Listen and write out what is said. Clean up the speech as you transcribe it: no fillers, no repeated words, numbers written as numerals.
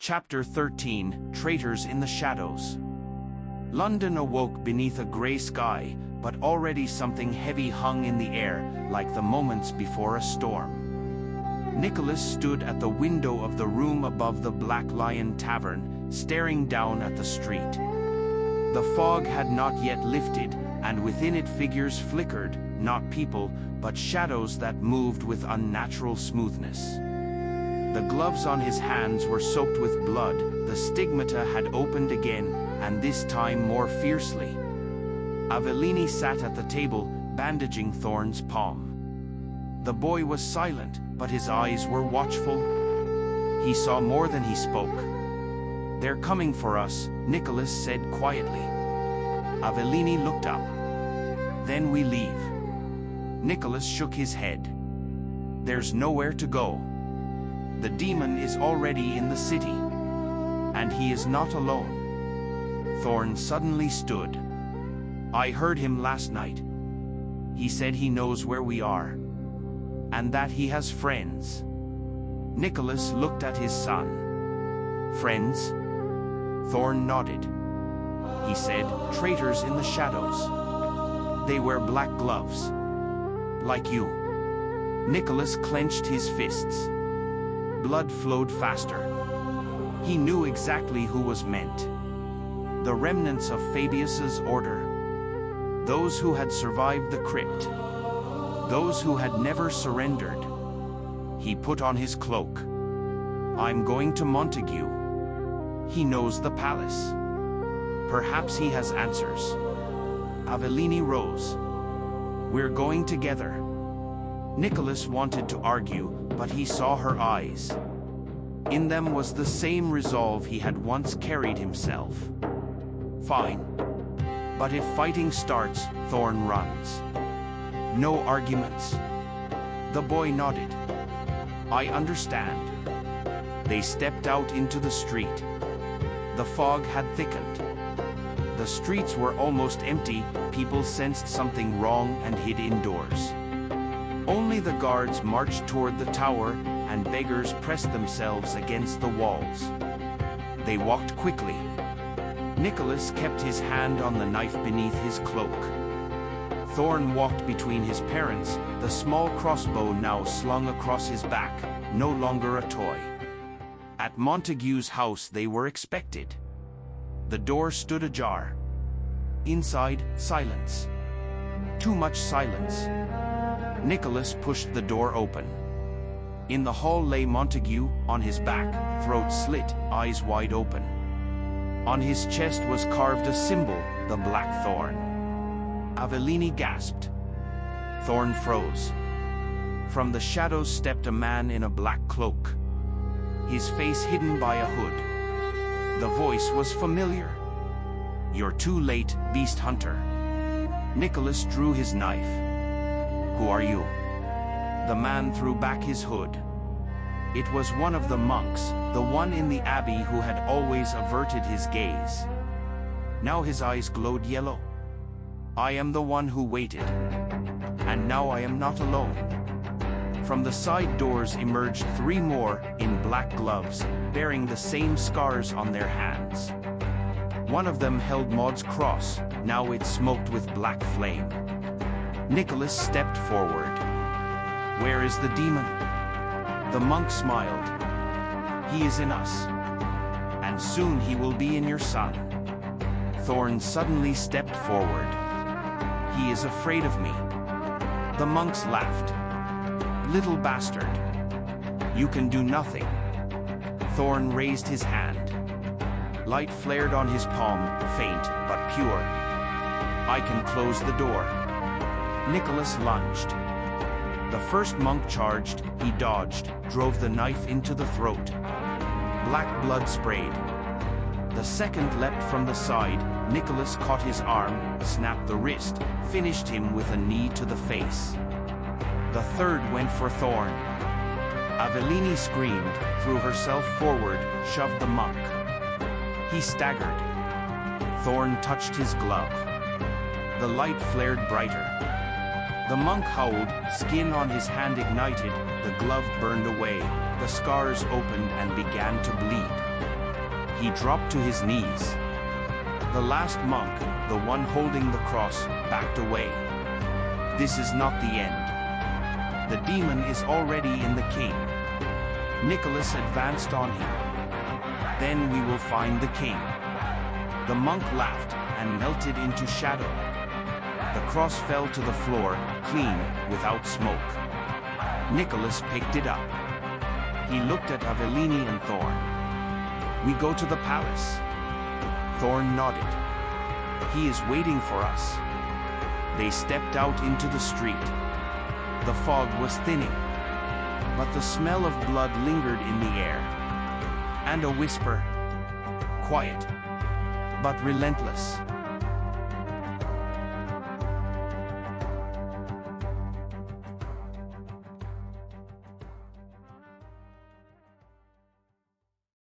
Chapter 13, Traitors in the Shadows. London awoke beneath a grey sky, but already something heavy hung in the air, like the moments before a storm. Nicholas stood at the window of the room above the Black Lion Tavern, staring down at the street. The fog had not yet lifted, and within it figures flickered, not people, but shadows that moved with unnatural smoothness. The gloves on his hands were soaked with blood, the stigmata had opened again, and this time more fiercely. Avellini sat at the table, bandaging Thorn's palm. The boy was silent, but his eyes were watchful. He saw more than he spoke. "They're coming for us," Nicholas said quietly. Avellini looked up. "Then we leave." Nicholas shook his head. "There's nowhere to go. The demon is already in the city. And he is not alone." Thorn suddenly stood. "I heard him last night. He said he knows where we are. And that he has friends." Nicholas looked at his son. "Friends?" Thorn nodded. He said, "Traitors in the shadows. They wear black gloves. Like you." Nicholas clenched his fists. Blood flowed faster. He knew exactly who was meant. The remnants of Fabius's order. Those who had survived the crypt. Those who had never surrendered. He put on his cloak. "I'm going to Montague. He knows the palace. Perhaps he has answers." Avellini rose. "We're going together." Nicholas wanted to argue, but he saw her eyes. In them was the same resolve he had once carried himself. "Fine. But if fighting starts, Thorn runs. No arguments." The boy nodded. "I understand." They stepped out into the street. The fog had thickened. The streets were almost empty, people sensed something wrong and hid indoors. Only the guards marched toward the tower, and beggars pressed themselves against the walls. They walked quickly. Nicholas kept his hand on the knife beneath his cloak. Thorn walked between his parents, the small crossbow now slung across his back, no longer a toy. At Montague's house they were expected. The door stood ajar. Inside, silence. Too much silence. Nicholas pushed the door open. In the hall lay Montague, on his back, throat slit, eyes wide open. On his chest was carved a symbol, the Blackthorn. Avellini gasped. Thorn froze. From the shadows stepped a man in a black cloak, his face hidden by a hood. The voice was familiar. "You're too late, beast hunter." Nicholas drew his knife. "Who are you?" The man threw back his hood. It was one of the monks, the one in the abbey who had always averted his gaze. Now his eyes glowed yellow. "I am the one who waited. And now I am not alone." From the side doors emerged three more, in black gloves, bearing the same scars on their hands. One of them held Maud's cross, now it smoked with black flame. Nicholas stepped forward. "Where is the demon?" The monk smiled. "He is in us. And soon he will be in your son." Thorn suddenly stepped forward. "He is afraid of me." The monks laughed. "Little bastard. You can do nothing." Thorn raised his hand. Light flared on his palm, faint but pure. "I can close the door." Nicholas lunged. The first monk charged, he dodged, drove the knife into the throat. Black blood sprayed. The second leapt from the side, Nicholas caught his arm, snapped the wrist, finished him with a knee to the face. The third went for Thorn. Avellini screamed, threw herself forward, shoved the monk. He staggered. Thorn touched his glove. The light flared brighter. The monk howled, skin on his hand ignited, the glove burned away, the scars opened and began to bleed. He dropped to his knees. The last monk, the one holding the cross, backed away. This is not the end. The demon is already in the king. Nicholas advanced on him. Then we will find the king. The monk laughed and melted into shadow. The cross fell to the floor, clean, without smoke. Nicholas picked it up. He looked at Avellini and Thorn. We go to the palace. Thorn nodded. He is waiting for us. They stepped out into the street. The fog was thinning, but the smell of blood lingered in the air. And a whisper, quiet, but relentless.